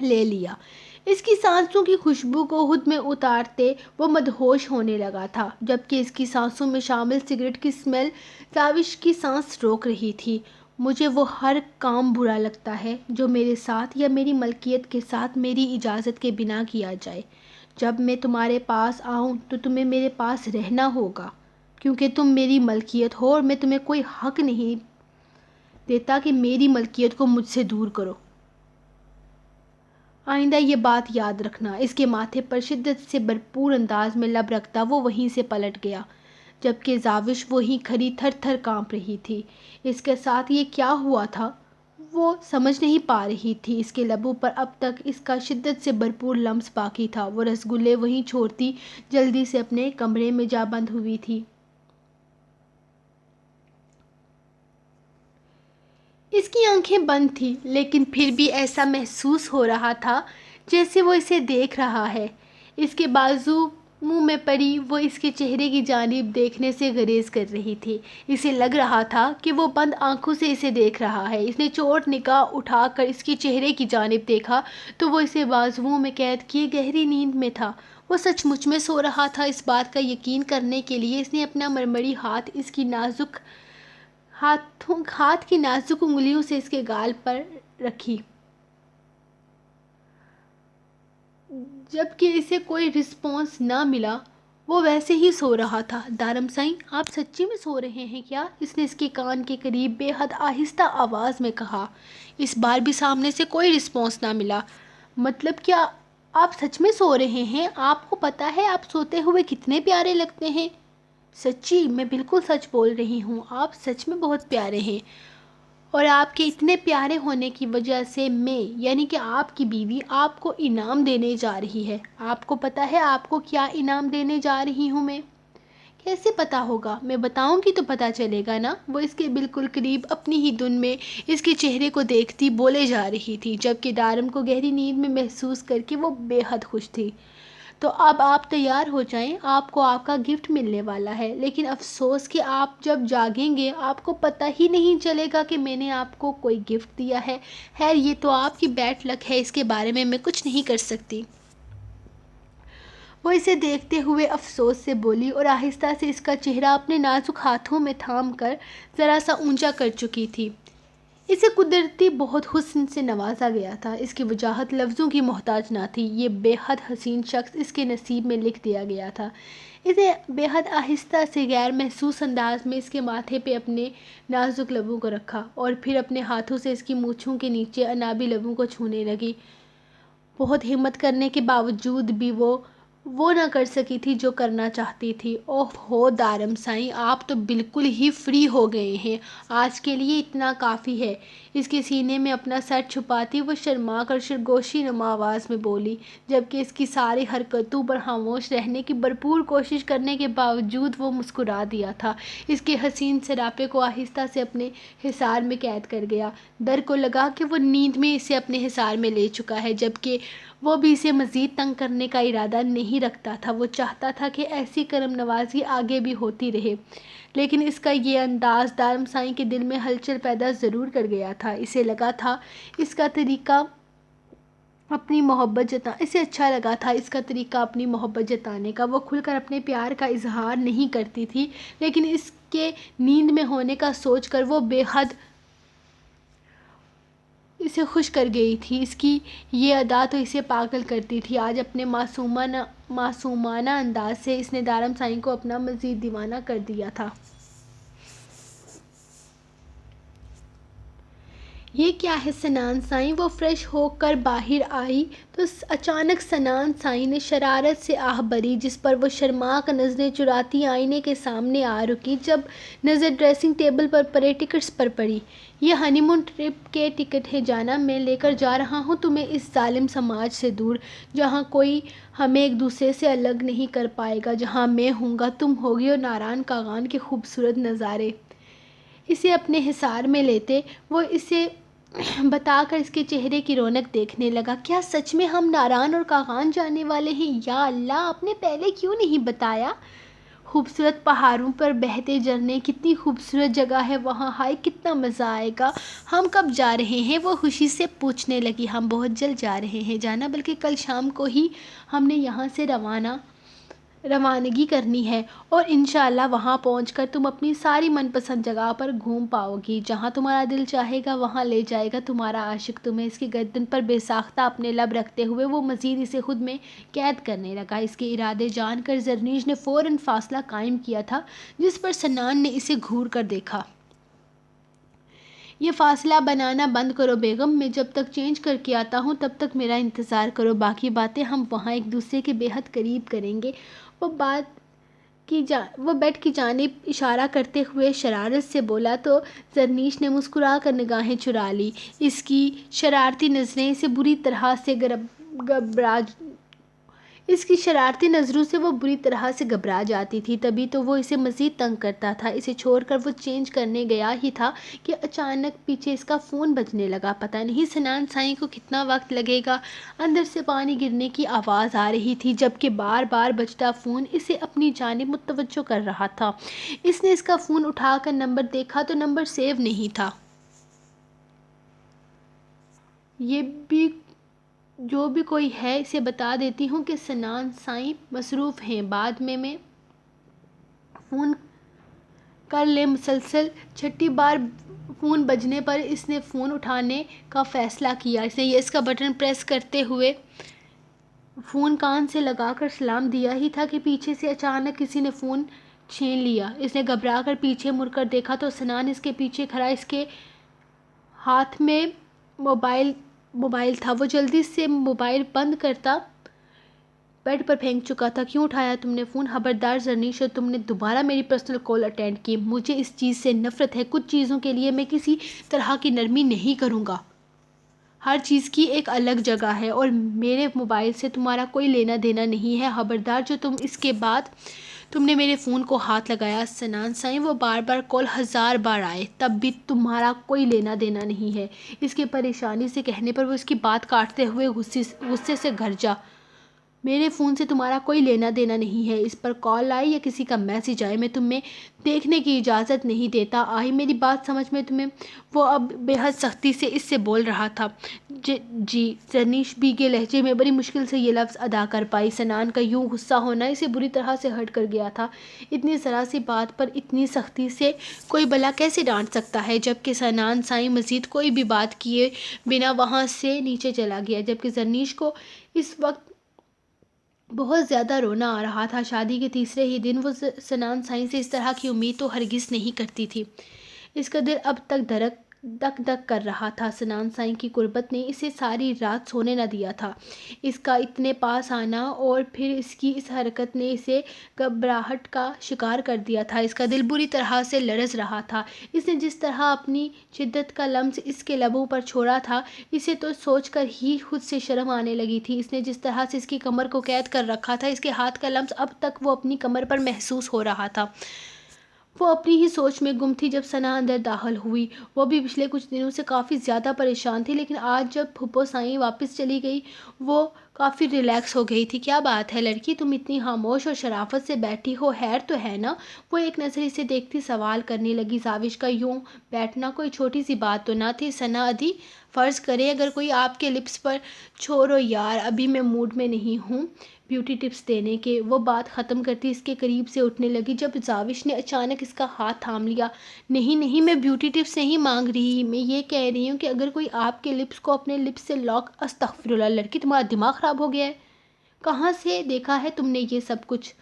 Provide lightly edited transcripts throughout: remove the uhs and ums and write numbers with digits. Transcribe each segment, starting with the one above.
لے لیا۔ اس کی سانسوں کی خوشبو کو خود میں اتارتے وہ مدہوش ہونے لگا تھا، جبکہ اس کی سانسوں میں شامل سگریٹ کی سمیل جاوش کی سانس روک رہی تھی۔ مجھے وہ ہر کام برا لگتا ہے جو میرے ساتھ یا میری ملکیت کے ساتھ میری اجازت کے بنا کیا جائے۔ جب میں تمہارے پاس آؤں تو تمہیں میرے پاس رہنا ہوگا، کیونکہ تم میری ملکیت ہو اور میں تمہیں کوئی حق نہیں دیتا کہ میری ملکیت کو مجھ سے دور کرو۔ آئندہ یہ بات یاد رکھنا۔ اس کے ماتھے پر شدت سے بھرپور انداز میں لب رکھتا وہ وہیں سے پلٹ گیا، جبکہ جاوش وہیں کھڑی تھر تھر کانپ رہی تھی۔ اس کے ساتھ یہ کیا ہوا تھا وہ سمجھ نہیں پا رہی تھی۔ اس کے لبوں پر اب تک اس کا شدت سے بھرپور لمس باقی تھا۔ وہ رسگلے وہیں چھوڑتی جلدی سے اپنے کمرے میں جا بند ہوئی تھی۔ اس کی آنکھیں بند تھیں، لیکن پھر بھی ایسا محسوس ہو رہا تھا جیسے وہ اسے دیکھ رہا ہے۔ اس کے بازو منہ میں پڑی وہ اس کے چہرے کی جانب دیکھنے سے گریز کر رہی تھی۔ اسے لگ رہا تھا کہ وہ بند آنکھوں سے اسے دیکھ رہا ہے۔ اس نے چوٹ نگاہ اٹھا کر اس کے چہرے کی جانب دیکھا تو وہ اسے بازوؤں میں قید کیے گہری نیند میں تھا۔ وہ سچ مچ میں سو رہا تھا۔ اس بات کا یقین کرنے کے لیے اس نے اپنا مرمری ہاتھ اس کی ہاتھ کی نازک انگلیوں سے اس کے گال پر رکھی، جبکہ اسے کوئی رسپانس نہ ملا۔ وہ ویسے ہی سو رہا تھا۔ دارم سائیں، آپ سچی میں سو رہے ہیں کیا؟ اس نے اس کے کان کے قریب بے حد آہستہ آواز میں کہا۔ اس بار بھی سامنے سے کوئی رسپانس نہ ملا۔ مطلب کیا آپ سچ میں سو رہے ہیں؟ آپ کو پتہ ہے آپ سوتے ہوئے کتنے پیارے لگتے ہیں؟ سچی، میں بالکل سچ بول رہی ہوں، آپ سچ میں بہت پیارے ہیں، اور آپ کے اتنے پیارے ہونے کی وجہ سے میں، یعنی کہ آپ کی بیوی، آپ کو انعام دینے جا رہی ہے۔ آپ کو پتہ ہے آپ کو کیا انعام دینے جا رہی ہوں میں؟ کیسے پتہ ہوگا؟ میں بتاؤں گی تو پتہ چلے گا نا۔ وہ اس کے بالکل قریب اپنی ہی دھن میں اس کے چہرے کو دیکھتی بولے جا رہی تھی، جبکہ دارم کو گہری نیند میں محسوس کر کے وہ بے حد خوش تھی۔ تو اب آپ تیار ہو جائیں، آپ کو آپ کا گفٹ ملنے والا ہے، لیکن افسوس کہ آپ جب جاگیں گے آپ کو پتہ ہی نہیں چلے گا کہ میں نے آپ کو کوئی گفٹ دیا ہے۔ خیر، یہ تو آپ کی بیڈ لک ہے، اس کے بارے میں کچھ نہیں کر سکتی۔ وہ اسے دیکھتے ہوئے افسوس سے بولی اور آہستہ سے اس کا چہرہ اپنے نازک ہاتھوں میں تھام کر ذرا سا اونچا کر چکی تھی۔ اسے قدرتی بہت حسن سے نوازا گیا تھا۔ اس کی وجاہت لفظوں کی محتاج نہ تھی۔ یہ بے حد حسین شخص اس کے نصیب میں لکھ دیا گیا تھا۔ اسے بے حد آہستہ سے غیر محسوس انداز میں اس کے ماتھے پہ اپنے نازک لبوں کو رکھا اور پھر اپنے ہاتھوں سے اس کی مونچھوں کے نیچے انابی لبوں کو چھونے لگی۔ بہت ہمت کرنے کے باوجود بھی وہ نہ کر سکی تھی جو کرنا چاہتی تھی۔ اوہ ہو دارم سائیں، آپ تو بالکل ہی فری ہو گئے ہیں، آج کے لیے اتنا کافی ہے۔ اس کے سینے میں اپنا سر چھپاتی وہ شرما کر سرگوشی نما آواز میں بولی، جبکہ اس کی ساری حرکتوں پر خاموش رہنے کی بھرپور کوشش کرنے کے باوجود وہ مسکرا دیا تھا۔ اس کے حسین سراپے کو آہستہ سے اپنے حصار میں قید کر گیا۔ در کو لگا کہ وہ نیند میں اسے اپنے حصار میں لے چکا ہے، جبکہ وہ بھی اسے مزید تنگ کرنے کا ارادہ نہیں رکھتا تھا۔ وہ چاہتا تھا کہ ایسی کرم نوازی آگے بھی ہوتی رہے، لیکن اس کا یہ انداز دارم سائیں کے دل میں ہلچل پیدا ضرور کر گیا تھا۔ اسے لگا تھا اس کا طریقہ اپنی محبت جتانے کا۔ وہ کھل کر اپنے پیار کا اظہار نہیں کرتی تھی، لیکن اس کے نیند میں ہونے کا سوچ کر وہ بے حد اسے خوش کر گئی تھی۔ اس کی یہ ادا تو اسے پاگل کرتی تھی۔ آج اپنے معصومانہ انداز سے اس نے دارم سائیں کو اپنا مزید دیوانہ کر دیا تھا۔ یہ کیا ہے سنان سائیں؟ وہ فریش ہو کر باہر آئی تو اچانک سنان سائیں نے شرارت سے آہ بھری، جس پر وہ شرما کر نظریں چراتی آئینے کے سامنے آ رکی۔ جب نظر ڈریسنگ ٹیبل پر پڑے ٹکٹس پر پڑی، یہ ہنی مون ٹرپ کے ٹکٹ ہیں جانا، میں لے کر جا رہا ہوں تمہیں اس ظالم سماج سے دور، جہاں کوئی ہمیں ایک دوسرے سے الگ نہیں کر پائے گا، جہاں میں ہوں گا، تم ہوگی اور ناران کاغان کے خوبصورت نظارے۔ اسے اپنے حصار میں لیتے وہ اسے بتا کر اس کے چہرے کی رونق دیکھنے لگا۔ کیا سچ میں ہم ناران اور کاغان جانے والے ہیں؟ یا اللہ، آپ نے پہلے کیوں نہیں بتایا؟ خوبصورت پہاڑوں پر بہتے جھرنے، کتنی خوبصورت جگہ ہے وہاں، ہائے کتنا مزہ آئے گا، ہم کب جا رہے ہیں؟ وہ خوشی سے پوچھنے لگی۔ ہم بہت جلد جا رہے ہیں جانا، بلکہ کل شام کو ہی ہم نے یہاں سے روانگی کرنی ہے، اور انشاءاللہ وہاں پہنچ کر تم اپنی ساری من پسند جگہ پر گھوم پاؤ گی، جہاں تمہارا دل چاہے گا وہاں لے جائے گا تمہارا عاشق تمہیں۔ اس کی گردن پر بے ساختہ اپنے لب رکھتے ہوئے وہ مزید اسے خود میں قید کرنے لگا۔ اس کے ارادے جان کر زرنیش نے فوراً فاصلہ قائم کیا تھا، جس پر سنان نے اسے گھور کر دیکھا۔ یہ فاصلہ بنانا بند کرو بیگم، میں جب تک چینج کر کے آتا ہوں تب تک میرا انتظار کرو، باقی باتیں ہم وہاں ایک دوسرے کے بے حد قریب کریں گے۔ وہ بیڈ کی جانب اشارہ کرتے ہوئے شرارت سے بولا تو زرنیش نے مسکرا کر نگاہیں چرا لی۔ اس کی شرارتی نظریں اسے بری طرح سے بری طرح سے گھبرا جاتی تھی، تبھی تو وہ اسے مزید تنگ کرتا تھا۔ اسے چھوڑ کر وہ چینج کرنے گیا ہی تھا کہ اچانک پیچھے اس کا فون بجنے لگا۔ پتہ نہیں سنان سائیں کو کتنا وقت لگے گا۔ اندر سے پانی گرنے کی آواز آ رہی تھی، جبکہ بار بار بجتا فون اسے اپنی جانب متوجہ کر رہا تھا۔ اس نے اس کا فون اٹھا کر نمبر دیکھا تو نمبر سیو نہیں تھا۔ جو بھی کوئی ہے اسے بتا دیتی ہوں کہ سنان سائیں مصروف ہیں، بعد میں فون کر لیں۔ مسلسل چھٹی بار فون بجنے پر اس نے فون اٹھانے کا فیصلہ کیا۔ اس نے یس کا بٹن پریس کرتے ہوئے فون کان سے لگا کر سلام دیا ہی تھا کہ پیچھے سے اچانک کسی نے فون چھین لیا۔ اس نے گھبرا کر پیچھے مڑ کر دیکھا تو سنان اس کے پیچھے کھڑا، اس کے ہاتھ میں موبائل تھا۔ وہ جلدی سے موبائل بند کرتا بیڈ پر پھینک چکا تھا۔ کیوں اٹھایا تم نے فون؟ خبردار زرنیش، تم نے دوبارہ میری پرسنل کال اٹینڈ کی۔ مجھے اس چیز سے نفرت ہے، کچھ چیزوں کے لیے میں کسی طرح کی نرمی نہیں کروں گا۔ ہر چیز کی ایک الگ جگہ ہے اور میرے موبائل سے تمہارا کوئی لینا دینا نہیں ہے۔ خبردار جو اس کے بعد تم نے میرے فون کو ہاتھ لگایا۔ سنان سائیں وہ بار کال 1000 بار آئے تب بھی تمہارا کوئی لینا دینا نہیں ہے۔ اس کے پریشانی سے کہنے پر وہ اس کی بات کاٹتے ہوئے غصے سے گرجا۔ میرے فون سے تمہارا کوئی لینا دینا نہیں ہے۔ اس پر کال آئے یا کسی کا میسج آئے میں تمہیں دیکھنے کی اجازت نہیں دیتا۔ آئی میری بات سمجھ میں تمہیں؟ وہ اب بے حد سختی سے اس سے بول رہا تھا۔ جی۔ زرنیش بھیگے لہجے میں بڑی مشکل سے یہ لفظ ادا کر پائی۔ سنان کا یوں غصہ ہونا اسے بری طرح سے ہرٹ کر گیا تھا۔ اتنی ذرا سی بات پر اتنی سختی سے کوئی بھلا کیسے ڈانٹ سکتا ہے؟ جبکہ سنان سائیں مزید کوئی بھی بات کیے بنا وہاں سے نیچے چلا گیا، جبکہ زرنیش کو اس وقت بہت زیادہ رونا آ رہا تھا۔ شادی کے تیسرے ہی دن وہ سنان سائیں سے اس طرح کی امید تو ہرگز نہیں کرتی تھی۔ اس کا دل اب تک دھک دھک کر رہا تھا۔ سنان سائیں کی قربت نے اسے ساری رات سونے نہ دیا تھا۔ اس کا اتنے پاس آنا اور پھر اس کی اس حرکت نے اسے گھبراہٹ کا شکار کر دیا تھا۔ اس کا دل بری طرح سے لرز رہا تھا۔ اس نے جس طرح اپنی شدت کا لمس اس کے لبوں پر چھوڑا تھا، اسے تو سوچ کر ہی خود سے شرم آنے لگی تھی۔ اس نے جس طرح سے اس کی کمر کو قید کر رکھا تھا، اس کے ہاتھ کا لمس اب تک وہ اپنی کمر پر محسوس ہو رہا تھا۔ وہ اپنی ہی سوچ میں گم تھی جب ثنا اندر داخل ہوئی۔ وہ بھی پچھلے کچھ دنوں سے کافی زیادہ پریشان تھی، لیکن آج جب پھوپھو سائیں واپس چلی گئی وہ کافی ریلیکس ہو گئی تھی۔ کیا بات ہے لڑکی، تم اتنی خاموش اور شرافت سے بیٹھی ہو، خیر تو ہے نا؟ وہ ایک نظر اسے دیکھتی سوال کرنے لگی۔ زاوش کا یوں بیٹھنا کوئی چھوٹی سی بات تو نہ تھی ثنا ادھی، فرض کریں اگر کوئی آپ کے لپس پر چھوڑو یار، ابھی میں موڈ میں نہیں ہوں بیوٹی ٹپس دینے کے۔ وہ بات ختم کرتی اس کے قریب سے اٹھنے لگی جب زاوش نے اچانک اس کا ہاتھ تھام لیا۔ نہیں، میں بیوٹی ٹپس نہیں مانگ رہی، میں یہ کہہ رہی ہوں کہ اگر کوئی آپ کے لپس کو اپنے لپس سے لاک… استغفراللہ لڑکی، تمہارا دماغ خراب ہو گیا ہے؟ کہاں سے دیکھا ہے تم نے یہ سب کچھ؟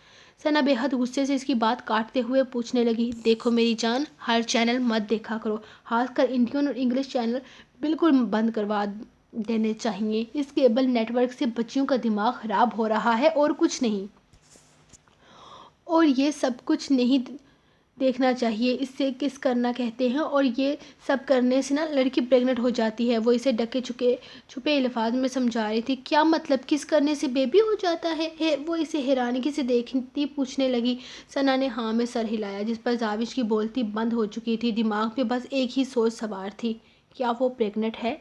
ثنا بے حد غصے سے اس کی بات کاٹتے ہوئے پوچھنے لگی۔ دیکھو میری جان، ہر چینل مت دیکھا کرو، خاص کر انڈین اور انگلش چینل بالکل بند کروا دینے چاہیے۔ اس کیبل نیٹ ورک سے بچیوں کا دماغ خراب ہو رہا ہے اور کچھ نہیں۔ اور یہ سب کچھ نہیں دیکھنا چاہیے، اس سے کس کرنا کہتے ہیں، اور یہ سب کرنے سے نا لڑکی پریگننٹ ہو جاتی ہے۔ وہ اسے ڈھکے چھپے الفاظ میں سمجھا رہی تھی۔ کیا مطلب، کس کرنے سے بیبی ہو جاتا ہے؟ وہ اسے حیرانگی سے دیکھتی پوچھنے لگی۔ ثنا نے ہاں میں سر ہلایا، جس پر زاوش کی بولتی بند ہو چکی تھی۔ دماغ میں بس ایک ہی سوچ سوار تھی، کیا وہ پریگننٹ ہے؟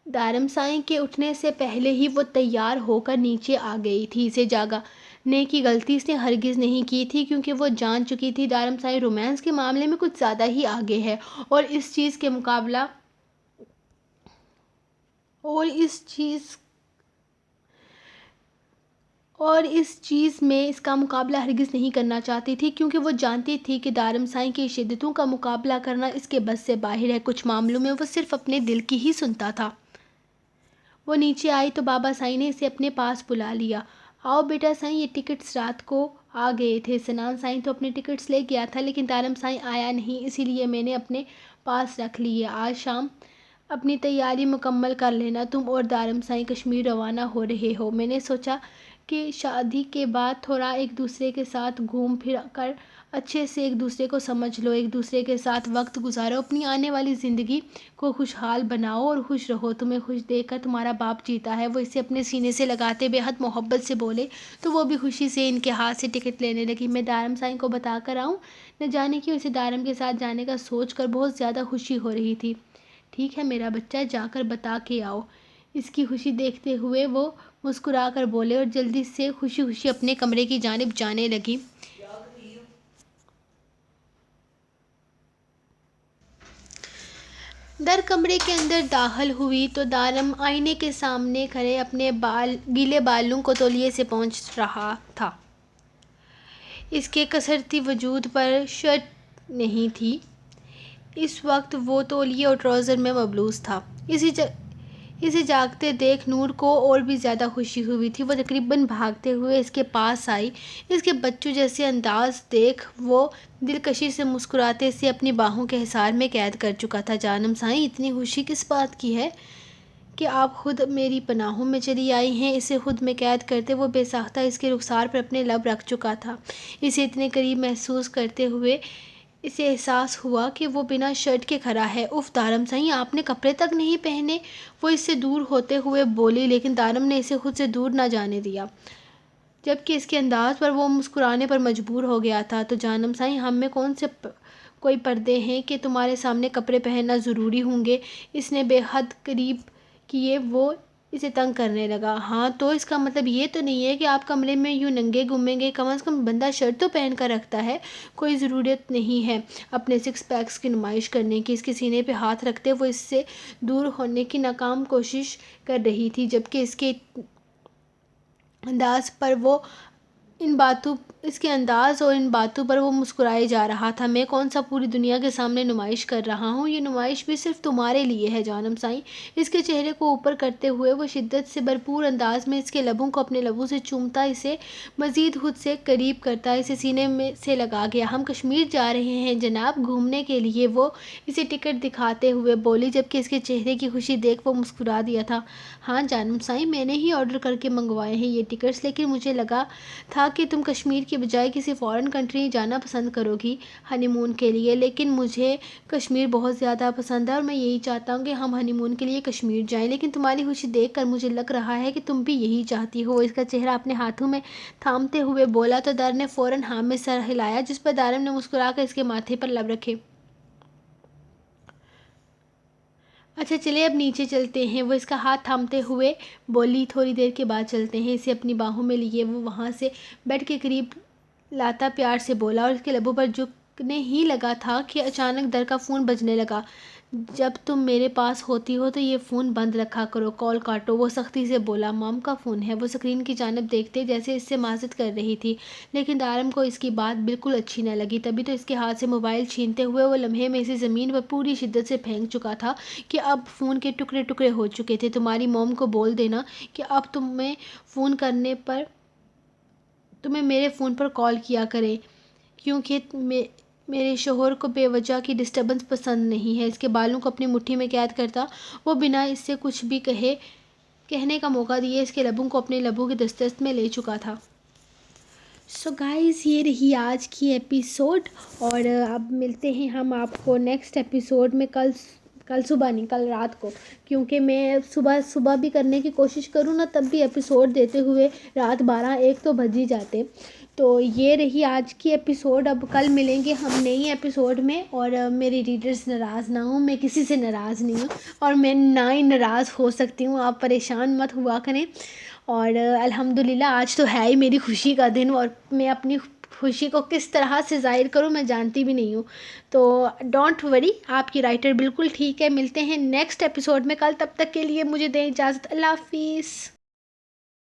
دارم سائیں کے اٹھنے سے پہلے ہی وہ تیار ہو کر نیچے آ گئی تھی۔ اسے جاگنے کی غلطی اس نے ہرگز نہیں کی تھی، کیونکہ وہ جان چکی تھی دارم سائیں رومانس کے معاملے میں کچھ زیادہ ہی آگے ہے، اور اس چیز میں اس کا مقابلہ ہرگز نہیں کرنا چاہتی تھی، کیونکہ وہ جانتی تھی کہ دارم سائیں کی شدتوں کا مقابلہ کرنا اس کے بس سے باہر ہے۔ کچھ معاملوں میں وہ صرف اپنے دل کی ہی سنتا تھا۔ وہ نیچے آئی تو بابا سائیں نے اسے اپنے پاس بلا لیا۔ آؤ بیٹا سائیں، یہ ٹکٹس رات کو آ گئے تھے۔ سنان سائیں تو اپنے ٹکٹس لے گیا تھا، لیکن دارم سائیں آیا نہیں، اسی لیے میں نے اپنے پاس رکھ لیے۔ آج شام اپنی تیاری مکمل کر لینا۔ تم اور دارم سائیں کشمیر روانہ ہو رہے ہو۔ میں نے سوچا کہ شادی کے بعد تھوڑا ایک دوسرے کے ساتھ گھوم پھر کر اچھے سے ایک دوسرے کو سمجھ لو، ایک دوسرے کے ساتھ وقت گزارو، اپنی آنے والی زندگی کو خوشحال بناؤ اور خوش رہو۔ تمہیں خوش دیکھ کر تمہارا باپ جیتا ہے۔ وہ اسے اپنے سینے سے لگاتے بے حد محبت سے بولے تو وہ بھی خوشی سے ان کے ہاتھ سے ٹکٹ لینے لگی۔ میں دارم سائیں کو بتا کر آؤں؟ نہ جانے کیوں اسے دارم کے ساتھ جانے کا سوچ کر بہت زیادہ خوشی ہو رہی تھی۔ ٹھیک ہے میرا بچہ، جا کر بتا کے آؤ۔ اس کی خوشی دیکھتے ہوئے وہ مسکرا کر بولے اور جلدی سے خوشی خوشی اپنے کمرے کی جانب جانے لگی۔ در کمرے کے اندر داخل ہوئی تو دارم آئینے کے سامنے کھڑے اپنے گیلے بالوں کو تولیے سے پونچھ رہا تھا۔ اس کے کسرتی وجود پر شرٹ نہیں تھی۔ اس وقت وہ تولیے اور ٹراؤزر میں ملبوس تھا۔ اسے جاگتے دیکھ نور کو اور بھی زیادہ خوشی ہوئی تھی۔ وہ تقریباً بھاگتے ہوئے اس کے پاس آئی۔ اس کے بچوں جیسے انداز دیکھ وہ دلکشی سے مسکراتے اسے اپنی باہوں کے حصار میں قید کر چکا تھا۔ جانم سائیں، اتنی خوشی کس بات کی ہے کہ آپ خود میری پناہوں میں چلی آئی ہیں؟ اسے خود میں قید کرتے وہ بے ساختہ اس کے رخسار پر اپنے لب رکھ چکا تھا۔ اسے اتنے قریب محسوس کرتے ہوئے اسے احساس ہوا کہ وہ بنا شرٹ کے کھڑا ہے۔ اف دارم سائیں، آپ نے کپڑے تک نہیں پہنے؟ وہ اس سے دور ہوتے ہوئے بولی، لیکن دارم نے اسے خود سے دور نہ جانے دیا، جبکہ اس کے انداز پر وہ مسکرانے پر مجبور ہو گیا تھا۔ تو جانم سائیں، ہم میں کون سے کوئی پردے ہیں کہ تمہارے سامنے کپڑے پہننا ضروری ہوں گے؟ اس نے بے حد قریب کیے وہ اسے تنگ کرنے لگا۔ ہاں تو اس کا مطلب یہ تو نہیں ہے کہ آپ کمرے میں یوں ننگے گھومیں گے؟ کم از کم بندہ شرٹ تو پہن کر رکھتا ہے۔ کوئی ضرورت نہیں ہے اپنے سکس پیکس کی نمائش کرنے کی۔ اس کے سینے پہ ہاتھ رکھتے وہ اس سے دور ہونے کی ناکام کوشش کر رہی تھی، جبکہ اس کے انداز اور ان باتوں پر وہ مسکرائے جا رہا تھا۔ میں کون سا پوری دنیا کے سامنے نمائش کر رہا ہوں؟ یہ نمائش بھی صرف تمہارے لیے ہے جانم سائیں۔ اس کے چہرے کو اوپر کرتے ہوئے وہ شدت سے بھرپور انداز میں اس کے لبوں کو اپنے لبوں سے چومتا اسے مزید خود سے قریب کرتا اسے سینے میں سے لگا گیا۔ ہم کشمیر جا رہے ہیں جناب، گھومنے کے لیے، وہ اسے ٹکٹ دکھاتے ہوئے بولی، جبکہ اس کے چہرے کی خوشی دیکھ وہ مسکرا دیا تھا۔ ہاں جانم سائیں، میں نے ہی آرڈر کر کے منگوائے ہیں یہ ٹکٹس، لیکن مجھے لگا تھا کہ تم کشمیر کی بجائے کسی فارن کنٹری جانا پسند کرو گی ہنی مون کے لیے، لیکن مجھے کشمیر بہت زیادہ پسند ہے اور میں یہی چاہتا ہوں کہ ہم ہنی مون کے لیے کشمیر جائیں۔ لیکن تمہاری خوشی دیکھ کر مجھے لگ رہا ہے کہ تم بھی یہی چاہتی ہو۔ اس کا چہرہ اپنے ہاتھوں میں تھامتے ہوئے بولا تو در نے فوراً ہاں میں سر ہلایا، جس پر دارم نے مسکرا کر اس کے ماتھے پر لب رکھے۔ اچھا چلے اب نیچے چلتے ہیں، وہ اس کا ہاتھ تھامتے ہوئے بولی۔ تھوڑی دیر کے بعد چلتے ہیں۔ اسے اپنی باہوں میں لیے وہ وہاں سے بیڈ کے قریب لاتا پیار سے بولا اور اس کے لبوں پر جھکنے ہی لگا تھا کہ اچانک در کا فون بجنے لگا۔ جب تم میرے پاس ہوتی ہو تو یہ فون بند رکھا کرو، کال کاٹو، وہ سختی سے بولا۔ مام کا فون ہے، وہ اسکرین کی جانب دیکھتے جیسے اس سے معذرت کر رہی تھی، لیکن دارم کو اس کی بات بالکل اچھی نہ لگی۔ تبھی تو اس کے ہاتھ سے موبائل چھینتے ہوئے وہ لمحے میں اسے زمین پر پوری شدت سے پھینک چکا تھا کہ اب فون کے ٹکڑے ٹکڑے ہو چکے تھے۔ تمہاری موم کو بول دینا کہ اب تمہیں فون کرنے پر تمہیں میرے فون پر کال کیا کریں، کیونکہ میرے شوہر کو بے وجہ کی ڈسٹربنس پسند نہیں ہے۔ اس کے بالوں کو اپنی مٹھی میں قید کرتا وہ بنا اس سے کچھ بھی کہنے کا موقع دیے اس کے لبوں کو اپنے لبوں کی دسترس میں لے چکا تھا۔ سو گائز، یہ رہی آج کی ایپیسوڈ، اور اب ملتے ہیں ہم آپ کو نیکسٹ ایپیسوڈ میں کل صبح نہیں، کل رات کو، کیونکہ میں صبح بھی کرنے کی کوشش کروں نا تب بھی ایپیسوڈ دیتے ہوئے رات 12-1 تو بج ہی جاتے۔ تو یہ رہی آج کی ایپیسوڈ. اب کل ملیں گے ہم نئی ایپیسوڈ میں. اور میری ریڈرز ناراض نہ ہوں, میں کسی سے ناراض نہیں ہوں اور میں نہ ہی ناراض ہو سکتی ہوں. آپ پریشان مت ہوا کریں. اور الحمدللہ آج تو ہے ہی میری خوشی کا دن, اور میں اپنی خوشی کو کس طرح سے ظاہر کروں میں جانتی بھی نہیں ہوں. تو ڈونٹ وری, آپ کی رائٹر بالکل ٹھیک ہے. ملتے ہیں نیکسٹ ایپیسوڈ میں کل, تب تک کے لیے مجھے دیں اجازت. اللہ حافظ.